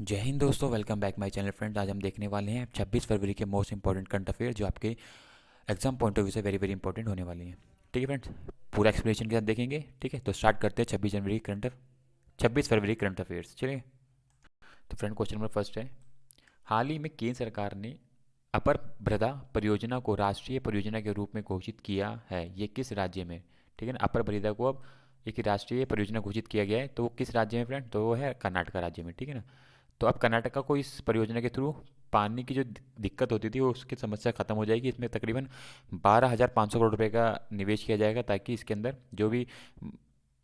जय हिंद दोस्तों, welcome back my channel friends. आज हम देखने वाले हैं 26 फरवरी के मोस्ट इंपॉर्टेंट करंट अफेयर जो आपके एग्जाम पॉइंट ऑफ व्यू से वेरी वेरी इंपॉर्टेंट होने वाली हैं। ठीक है फ्रेंड्स, पूरा एक्सप्लेनेशन के साथ देखेंगे। ठीक है, तो स्टार्ट करते हैं 26 फरवरी करंट अफेयर्स। चलिए, तो फ्रेंड क्वेश्चन नंबर फर्स्ट है, हाल ही में केंद्र सरकार ने अपर भ्रदा परियोजना को राष्ट्रीय परियोजना के रूप में घोषित किया है। ये किस राज्य में? ठीक है ना, अपर भ्रदा को अब एक राष्ट्रीय परियोजना घोषित किया गया है, तो वो किस राज्य में फ्रेंड? तो वो है कर्नाटक राज्य में। ठीक है ना, तो अब कर्नाटका को इस परियोजना के थ्रू पानी की जो दिक्कत होती थी वो उसकी समस्या खत्म हो जाएगी। इसमें तकरीबन 12,500 करोड़ रुपए का निवेश किया जाएगा ताकि इसके अंदर जो भी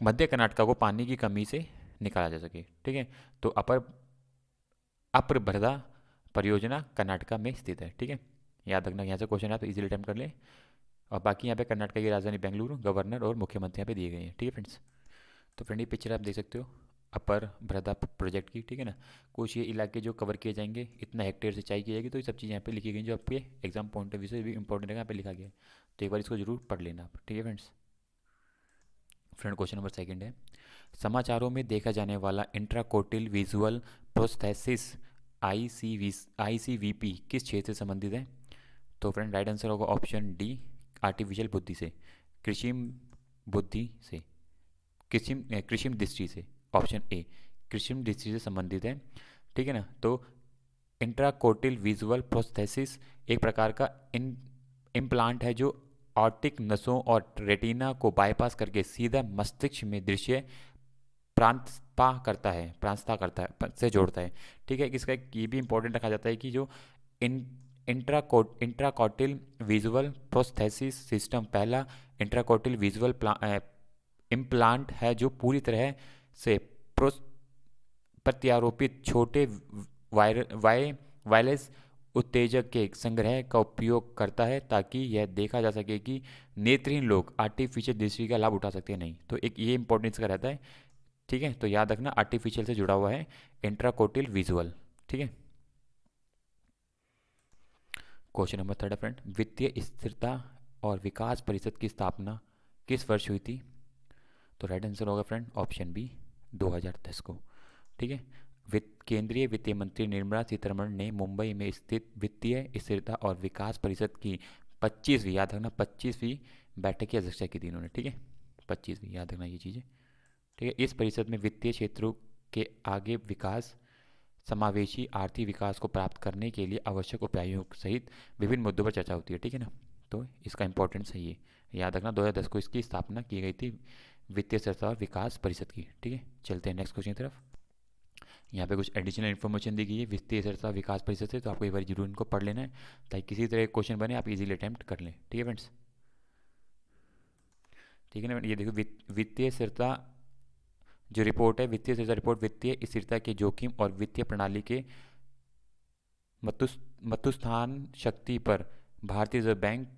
मध्य कर्नाटका को पानी की कमी से निकाला जा सके। ठीक है, तो अप्रभृता परियोजना कर्नाटका में स्थित है। ठीक है, याद रखना, यहाँ से क्वेश्चन है तो इजीली अटेम्प्ट कर ले। और बाकी यहाँ पे कर्नाटका की राजधानी बेंगलुरु, गवर्नर और मुख्यमंत्री यहाँ पे दिए गए हैं। ठीक है फ्रेंड्स, तो फ्रेंड ये पिक्चर आप देख सकते हो अपर भ्रदा प्रोजेक्ट की। ठीक है ना, कुछ ये इलाके जो कवर किए जाएंगे, इतना हेक्टेयर सिंचाई की जाएगी, तो ये सब चीज़ें यहाँ पे लिखी गई जो आपके एग्जाम पॉइंट ऑफ व्यू से भी इंपॉर्टेंट है, यहाँ पे लिखा गया है। तो एक बार इसको जरूर पढ़ लेना आप। ठीक है फ्रेंड्स, क्वेश्चन नंबर सेकंड है, समाचारों में देखा जाने वाला इंट्राकोटिल विजुअल प्रोस्थेसिस आईसीवीपी किस क्षेत्र से संबंधित है? तो फ्रेंड राइट आंसर होगा ऑप्शन डी, आर्टिफिशियल बुद्धि से, कृत्रिम बुद्धि से, कृषिम दृष्टि से। ऑप्शन ए कृषिम दृष्टि से संबंधित है। ठीक है ना, तो इंट्राकोटिल विजुअल प्रोस्थेसिस एक प्रकार का इम्प्लांट है जो ऑप्टिक नसों और रेटिना को बाईपास करके सीधा मस्तिष्क में दृश्य प्रांतस्था करता है से जोड़ता है। ठीक है, इसका ये भी इंपॉर्टेंट रखा जाता है कि जो इन इंट्राकोटिल विजुअल प्रोस्थेसिस सिस्टम पहला इंट्राकोटिल विजुअल इम्प्लांट है जो पूरी तरह से प्रत्यारोपित छोटे वायरलेस उत्तेजक के संग्रह का उपयोग करता है ताकि यह देखा जा सके कि नेत्रहीन लोग आर्टिफिशियल दृष्टि का लाभ उठा सकते हैं नहीं। तो एक ये इंपॉर्टेंस का रहता है। ठीक है, तो याद रखना आर्टिफिशियल से जुड़ा हुआ है इंट्राकोटिल विजुअल। ठीक है, क्वेश्चन नंबर थर्ड फ्रेंड, वित्तीय स्थिरता और विकास परिषद की स्थापना किस वर्ष हुई थी? तो राइट आंसर होगा फ्रेंड ऑप्शन बी, 2010 को। ठीक है, केंद्रीय वित्त मंत्री निर्मला सीतारमण ने मुंबई में स्थित वित्तीय स्थिरता और विकास परिषद की 25वीं, याद रखना 25वीं बैठक की अध्यक्षता की थी इन्होंने। ठीक है, 25वीं, याद रखना ये चीज़ें। ठीक है, इस परिषद में वित्तीय क्षेत्रों के आगे विकास, समावेशी आर्थिक विकास को प्राप्त करने के लिए आवश्यक उपायों सहित विभिन्न मुद्दों पर चर्चा होती है। ठीक है ना, तो इसका इंपॉर्टेंस है ये, याद रखना 2010 को इसकी स्थापना की गई थी वित्तीय संस्था और विकास परिषद की। ठीक है, चलते हैं नेक्स्ट क्वेश्चन की तरफ। यहाँ पे कुछ एडिशनल इन्फॉर्मेशन दी गई है वित्तीय संस्था विकास परिषद से, तो आपको एक बार जरूर इनको पढ़ लेना है ताकि किसी तरह क्वेश्चन बने आप इजीली अटेम्प्ट कर लें। ठीक है फ्रेंड्स, ठीक है ना, ये देखो वित्तीय स्थिरता जो रिपोर्ट है, वित्तीय स्थिरता रिपोर्ट वित्तीय स्थिरता के जोखिम और वित्तीय प्रणाली के मतुस्थान शक्ति पर भारतीय रिजर्व बैंक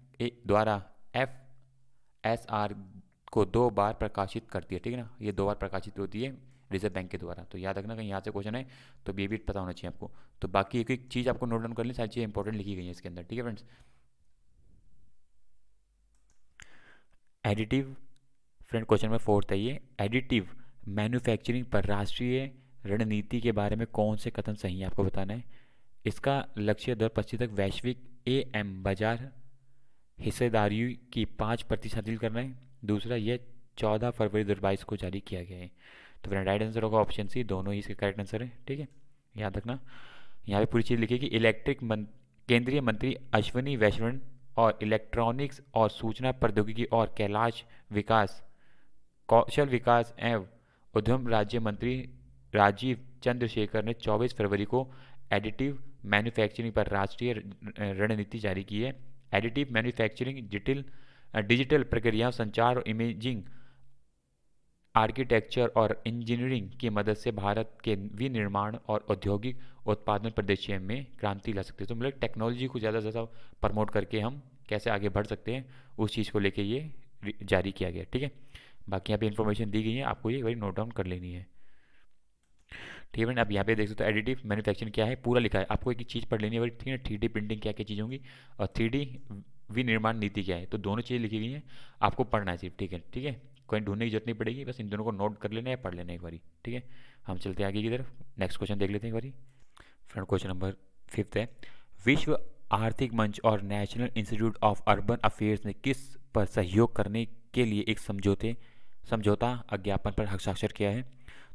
द्वारा FSR को 2 बार प्रकाशित करती है। ठीक है ना, ये 2 बार प्रकाशित होती है रिजर्व बैंक के द्वारा। तो याद रखना कहीं यहाँ से क्वेश्चन है तो ये भी पता होना चाहिए आपको। तो बाकी एक एक चीज़ आपको नोट डाउन कर लें, सारी चीज़ें इंपॉर्टेंट लिखी गई हैं इसके अंदर। ठीक है friends, additive friend question number fourth है ये, एडिटिव मैन्युफैक्चरिंग पर राष्ट्रीय रणनीति के बारे में कौन से कथन सही है आपको बताना है। इसका लक्ष्य 2025 तक वैश्विक बाजार हिस्सेदारी की 5% हासिल करना है। दूसरा, यह 14 फरवरी 2022 को जारी किया गया है। तो फिर राइट आंसर होगा ऑप्शन सी, दोनों ही इसके करेक्ट आंसर है। ठीक है, याद रखना यहाँ पे पूरी चीज़ लिखी कि केंद्रीय मंत्री अश्विनी वैष्णव और इलेक्ट्रॉनिक्स और सूचना प्रौद्योगिकी और कैलाश विकास कौशल विकास एवं उद्यम राज्य मंत्री राजीव चंद्रशेखर ने 24 फरवरी को एडिटिव मैन्युफैक्चरिंग पर राष्ट्रीय रणनीति जारी की है। एडिटिव मैन्युफैक्चरिंग डिजिटल प्रक्रियाओं, संचार और इमेजिंग, आर्किटेक्चर और इंजीनियरिंग की मदद से भारत के विनिर्माण और औद्योगिक उत्पादन प्रदेश में क्रांति ला सकते हैं। तो मतलब टेक्नोलॉजी को ज़्यादा से ज़्यादा प्रमोट करके हम कैसे आगे बढ़ सकते हैं उस चीज़ को लेके ये जारी किया गया। ठीक है, बाकी यहाँ पे इन्फॉर्मेशन दी गई है, आपको ये वही नोट डाउन कर लेनी है। ठीक है फ्रेंड, अब यहाँ पे देख सकते हो एडिटिव मैन्युफैक्चरिंग क्या है, पूरा लिखा है। आपको एक चीज़ पढ़ लेनी है, ठीक है, 3D प्रिंटिंग क्या क्या चीज़ होंगी और 3D विनिर्माण नीति क्या है, तो दोनों चीज़ें लिखी गई हैं, आपको पढ़ना है सिर्फ। ठीक है, ठीक है, कोई ढूंढने की जरूरत नहीं पड़ेगी, बस इन दोनों को नोट कर लेना या पढ़ लेना एक बारी, ठीक है। हम चलते हैं आगे की तरफ, नेक्स्ट क्वेश्चन देख लेते हैं एक बारी। फ्रेंड क्वेश्चन नंबर 5 है, विश्व आर्थिक मंच और national institute of urban affairs ने किस पर सहयोग करने के लिए एक समझौता ज्ञापन पर हस्ताक्षर किया है?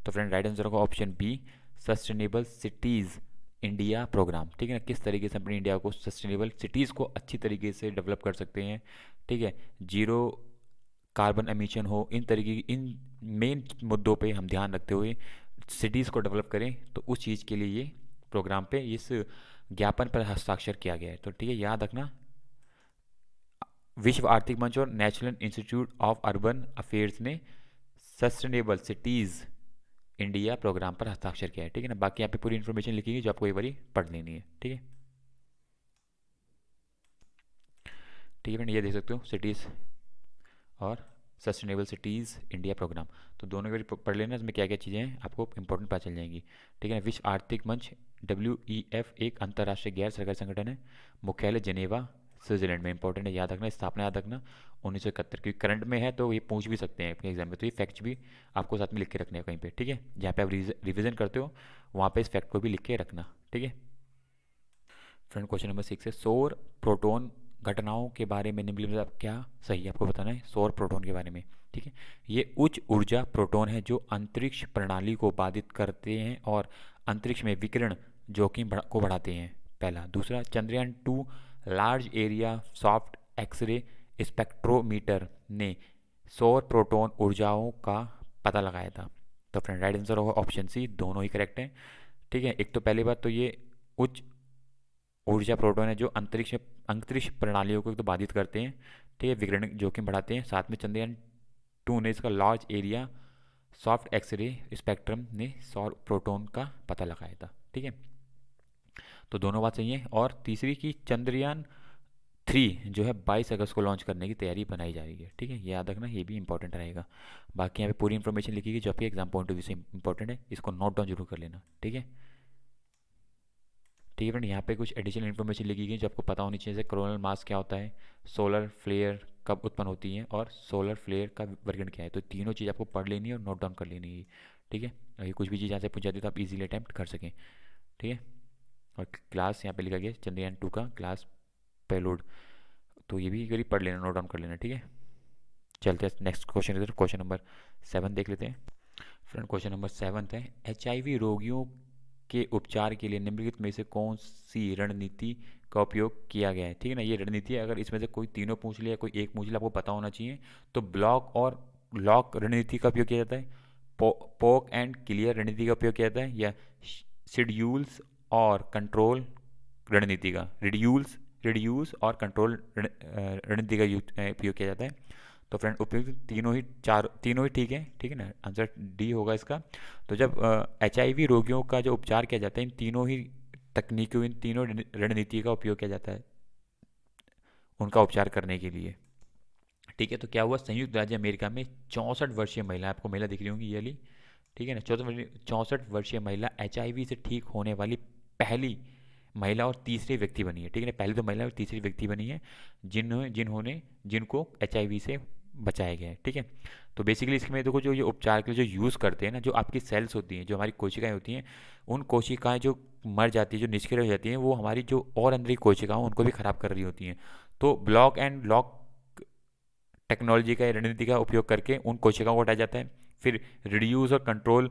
तो फ्रेंड राइट आंसर होगा option B, sustainable cities India programme, ठीक है ना। किस तरीके से अपनी इंडिया को सस्टेनेबल सिटीज़ को अच्छी तरीके से डेवलप कर सकते हैं, ठीक है, जीरो कार्बन एमिशन हो, इन तरीके की इन मेन मुद्दों पे हम ध्यान रखते हुए सिटीज़ को डेवलप करें, तो उस चीज़ के लिए ये प्रोग्राम पे इस ज्ञापन पर हस्ताक्षर किया गया है। तो ठीक है, याद रखना, विश्व आर्थिक मंच और national institute of urban affairs ने सस्टेनेबल सिटीज़ इंडिया प्रोग्राम पर हस्ताक्षर किया है, ठीक है ना। बाकी यहाँ पे पूरी इन्फॉर्मेशन लिखी गई जो आपको एक बारी पढ़ लेनी है, ठीक है। ठीक है फ्रेंड, ये देख सकते हो सिटीज़ और सस्टेनेबल सिटीज़ इंडिया प्रोग्राम, तो दोनों के बारे पढ़ लेना, इसमें क्या क्या चीज़ें हैं आपको इंपॉर्टेंट पता चल जाएंगी, ठीक है ना। विश्व आर्थिक मंच WEF एक अंतर्राष्ट्रीय गैर सरकारी संगठन है, मुख्यालय जेनेवा स्विट्जरलैंड में, इंपॉर्टेंट है, याद रखना, स्थापना याद रखना 1971, क्योंकि करंट में है तो ये पूछ भी सकते हैं अपने एग्जाम में, तो ये फैक्ट्स भी आपको साथ में लिख के रखने हैं कहीं पे, ठीक है। जहाँ पे आप रिविजन करते हो वहाँ पे इस फैक्ट को भी लिख के रखना, ठीक है। फ्रेंड क्वेश्चन नंबर 6 है, सौर प्रोटॉन घटनाओं के बारे में निम्नलिखित में क्या सही है, आपको बताना है सौर प्रोटॉन के बारे में, ठीक है। ये उच्च ऊर्जा प्रोटॉन है जो अंतरिक्ष प्रणाली को बाधित करते हैं और अंतरिक्ष में विकिरण जोखिम को बढ़ाते हैं, पहला। दूसरा, Chandrayaan 2 large area soft X-ray spectrometer ने सौर प्रोटॉन ऊर्जाओं का पता लगाया था। तो फ्रेंड राइट आंसर होगा ऑप्शन सी, दोनों ही करेक्ट हैं, ठीक है। एक तो पहली बात तो ये उच्च ऊर्जा प्रोटॉन है जो अंतरिक्ष प्रणालियों को तो बाधित करते हैं, ठीक है, विकिरण जोखिम बढ़ाते हैं। साथ में चंद्रयान 2 ने इसका large area soft X-ray spectrum ने सौर प्रोटॉन का पता लगाया था, ठीक है। तो दोनों बात सही है। और तीसरी की चंद्रयान 3 जो है 22 अगस्त को लॉन्च करने की तैयारी बनाई जा रही है, ठीक है, ये याद रखना, ये भी इंपॉर्टेंट रहेगा। बाकी यहाँ पे पूरी इन्फॉर्मेशन लिखी गई जो आपके एग्जाम पॉइंट ऑफ व्यू से इंपॉर्टेंट है, इसको नोट डाउन जरूर कर लेना, ठीक है। ठीक है फ्रेंड, यहाँ पे कुछ एडिशनल इन्फॉर्मेशन लिखी गई जो आपको पता होनी चाहिए, जैसे कोरोनल मास क्या होता है, सोलर फ्लेयर कब उत्पन्न होती है और सोलर फ्लेयर का वर्गीकरण क्या है, तो तीनों चीज़ आपको पढ़ लेनी है और नोट डाउन कर लेनी है, ठीक है। अगर कुछ भी चीज़ यहाँ से पूछ जाती है तो आप इजीली अटैम्प्ट कर सकें, ठीक है। और क्लास यहाँ पे लिखा गया चंद्रयान 2 का क्लास पेलोड, तो ये भी करीब पढ़ लेना, नोट डाउन कर लेना, ठीक है। चलते हैं नेक्स्ट क्वेश्चन की तरफ, क्वेश्चन नंबर 7 देख लेते हैं। फ्रेंड क्वेश्चन नंबर 7 है, HIV रोगियों के उपचार के लिए निम्नलिखित में से कौन सी रणनीति का उपयोग किया गया है, ठीक है ना। ये रणनीति अगर इसमें से कोई तीनों पूछ लिया, कोई एक पूछ लिया, आपको पता होना चाहिए। तो ब्लॉक और लॉक रणनीति का उपयोग किया जाता है, पोक एंड क्लियर रणनीति का उपयोग किया जाता है, या शेड्यूल्स और कंट्रोल रणनीति का रिड्यूस और कंट्रोल रणनीति का उपयोग किया जाता है। तो फ्रेंड उपयुक्त तीनों ही ठीक है ना, आंसर डी होगा इसका। तो जब HIV रोगियों का जो उपचार किया जाता है, इन तीनों ही तकनीकों, इन तीनों रणनीति का उपयोग किया जाता है उनका उपचार करने के लिए, ठीक है। तो क्या हुआ, संयुक्त राज्य अमेरिका में 64 वर्षीय महिला, आपको महिला दिख रही होंगी ये वाली, ठीक है ना, 64 वर्षीय महिला HIV से ठीक होने वाली पहली महिला और तीसरी व्यक्ति बनी है, ठीक है ना। पहली तो महिला और तीसरी व्यक्ति बनी है जिनको HIV से बचाया गया है, ठीक है। तो बेसिकली इसमें देखो, जो ये उपचार के लिए जो यूज़ करते हैं ना, जो आपकी सेल्स होती हैं, जो हमारी कोशिकाएं होती हैं, उन कोशिकाएं जो मर जाती है, जो निष्क्रिय हो जाती हैं, वो हमारी जो और अंदर की कोशिकाओं उनको भी ख़राब कर रही होती हैं। तो ब्लॉक एंड लॉक टेक्नोलॉजी का रणनीति का उपयोग करके उन कोशिकाओं को हटाया जाता है। फिर रिड्यूस और कंट्रोल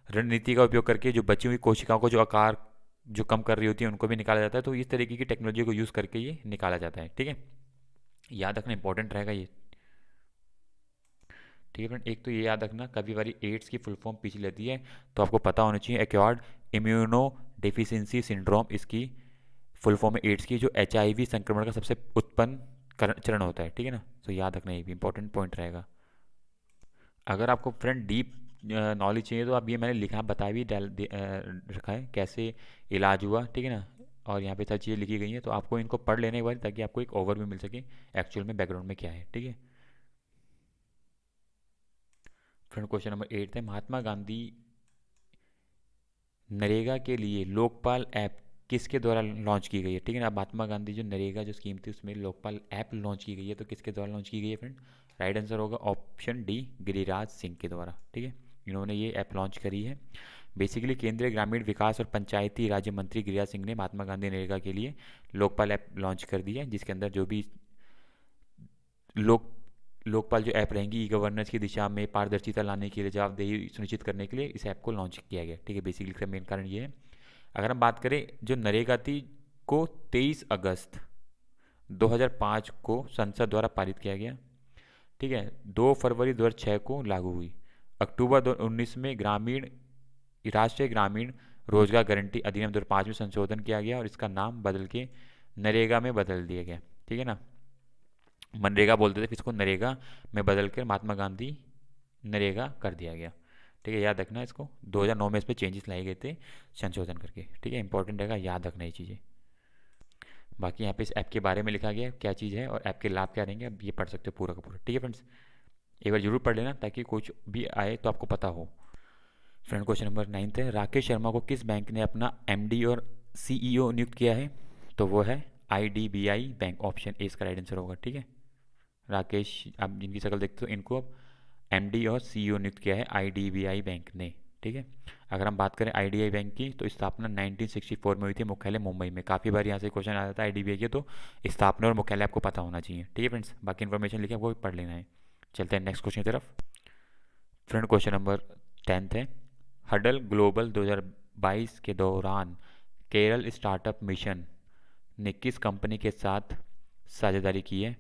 रणनीति का उपयोग करके जो बची हुई कोशिकाओं को जो आकार जो कम कर रही होती है उनको भी निकाला जाता है। तो इस तरीके की टेक्नोलॉजी को यूज़ करके ये निकाला जाता है, ठीक है, याद रखना इंपॉर्टेंट रहेगा ये, ठीक है फ्रेंड। एक तो ये याद रखना, कभी बारी एड्स की फुल फॉर्म पीछे लेती है, तो आपको पता होना चाहिए एक्वायर्ड इम्यूनो डेफिशिएंसी सिंड्रोम, इसकी फुल फॉर्म है एड्स की, जो HIV संक्रमण का सबसे उत्पन्न चरण होता है, ठीक है ना। तो याद रखना, ये भी इंपॉर्टेंट पॉइंट रहेगा। अगर आपको फ्रेंड डीप नॉलेज चाहिए तो आप, ये मैंने लिखा बता भी रखा है कैसे इलाज हुआ, ठीक है ना, और यहाँ पे सारी चीज़ें लिखी गई हैं, तो आपको इनको पढ़ लेने के बाद ताकि आपको एक ओवरव्यू मिल सके एक्चुअल में बैकग्राउंड में क्या है, ठीक है। फ्रेंड क्वेश्चन नंबर 8 है, महात्मा गांधी नरेगा के लिए लोकपाल ऐप किसके द्वारा लॉन्च की गई है, ठीक है ना। महात्मा गांधी जो नरेगा जो स्कीम थी उसमें लोकपाल ऐप लॉन्च की गई है, तो किसके द्वारा लॉन्च की गई है फ्रेंड, राइट आंसर होगा ऑप्शन डी, गिरिराज सिंह के द्वारा। ठीक है, इन्होंने ये ऐप लॉन्च करी है। बेसिकली केंद्रीय ग्रामीण विकास और पंचायती राज्य मंत्री गिरिराज सिंह ने महात्मा गांधी नरेगा के लिए लोकपाल ऐप लॉन्च कर दी है, जिसके अंदर जो भी लोक लोकपाल जो ऐप रहेंगी, ई गवर्नेंस की दिशा में पारदर्शिता लाने के लिए, जवाबदेही सुनिश्चित करने के लिए इस ऐप को लॉन्च किया गया। ठीक है, बेसिकली इसका मेन कारण ये है। अगर हम बात करें, जो नरेगा थी को 23 अगस्त 2005 को संसद द्वारा पारित किया गया। ठीक है, 2 फरवरी 2006 को लागू हुई। अक्टूबर 2019 में राष्ट्रीय ग्रामीण रोजगार गारंटी अधिनियम 2005 में संशोधन किया गया और इसका नाम बदल के नरेगा में बदल दिया गया। ठीक है ना, मनरेगा बोलते थे, फिर इसको नरेगा में बदल कर महात्मा गांधी नरेगा कर दिया गया। ठीक है, याद रखना इसको। 2009 में इस पर चेंजेस लाए गए थे संशोधन करके। ठीक है, इंपॉर्टेंट रहेगा, याद रखना ये चीज़ें। बाकी यहाँ पे इस ऐप के बारे में लिखा गया है, क्या चीज़ है और ऐप के लाभ क्या रहेंगे, अब ये पढ़ सकते हो पूरा का पूरा। ठीक है फ्रेंड्स, एक बार जरूर पढ़ लेना ताकि कुछ भी आए तो आपको पता हो। फ्रेंड, क्वेश्चन नंबर 9 है, राकेश शर्मा को किस बैंक ने अपना एमडी और सीईओ नियुक्त किया है? तो वो है आईडीबीआई बैंक। ऑप्शन ए इसका राइट आंसर होगा। ठीक है, राकेश, आप जिनकी शक्ल देखते हो, इनको अब एमडी और सीईओ नियुक्त किया है आईडीबीआई बैंक ने। ठीक है, अगर हम बात करें आईडीबीआई बैंक की, तो स्थापना 1964 में हुई थी, मुख्यालय मुंबई में। काफ़ी बार यहाँ से क्वेश्चन आ जाता है आईडीबीआई के, तो स्थापना और मुख्यालय आपको पता होना चाहिए। ठीक है फ्रेंड्स, बाकी इन्फॉर्मेशन लिखे आपको पढ़ लेना है। चलते हैं नेक्स्ट क्वेश्चन की तरफ। फ्रेंड, क्वेश्चन नंबर 10 है, हडल ग्लोबल 2022 के दौरान केरल स्टार्टअप मिशन ने किस कंपनी के साथ साझेदारी की है?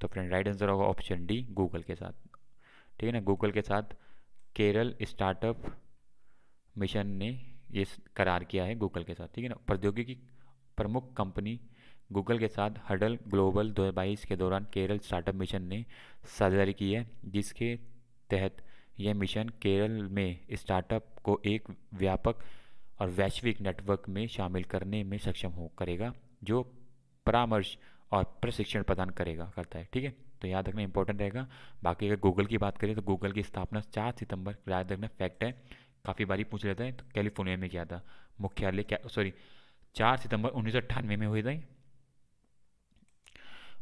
तो फ्रेंड, राइट आंसर होगा ऑप्शन डी, गूगल के साथ। ठीक है ना, गूगल के साथ केरल स्टार्टअप मिशन ने ये करार किया है गूगल के साथ। ठीक है ना, प्रौद्योगिकी प्रमुख कंपनी गूगल के साथ हडल ग्लोबल 2022 के दौरान केरल स्टार्टअप मिशन ने साझेदारी की है, जिसके तहत यह मिशन केरल में स्टार्टअप को एक व्यापक और वैश्विक नेटवर्क में शामिल करने में सक्षम हो करेगा, जो परामर्श और प्रशिक्षण प्रदान करता है। ठीक है, तो याद रखना इंपॉर्टेंट रहेगा। बाकी अगर गूगल की बात करें तो गूगल की स्थापना 4 सितंबर, याद रखना फैक्ट है, काफ़ी बारी पूछ लेता है, तो कैलिफोर्निया में किया था। मुख्यालय क्या, सॉरी, 4 सितंबर 1998 में हुए थे,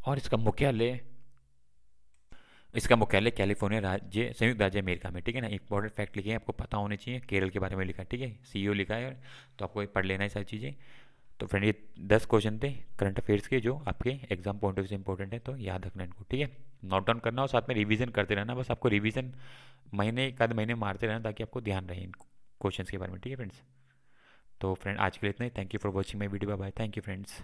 और इसका मुख्यालय कैलिफोर्निया राज्य, संयुक्त राज्य अमेरिका में। ठीक है ना, इंपॉर्टेंट फैक्ट लिखे हैं, आपको पता होने चाहिए। केरल के बारे में लिखा है, ठीक है, सीईओ लिखा है, तो आपको पढ़ लेना है सारी चीज़ें। तो फ्रेंड, ये 10 क्वेश्चन थे करंट अफेयर्स के, जो आपके एग्जाम पॉइंट ऑफ व्यू से इंपॉर्टेंट है, तो याद रखना इनको। ठीक है, नोट डाउन करना और साथ में रिवीजन करते रहना। बस आपको रिवीजन महीने, एक आध महीने मारते रहना, ताकि आपको ध्यान रहे इन क्वेश्चंस के बारे में। ठीक है फ्रेंड्स, तो फ्रेंड आज के लिए इतना ही। Thank you for watching my video. Bye, thank you friends.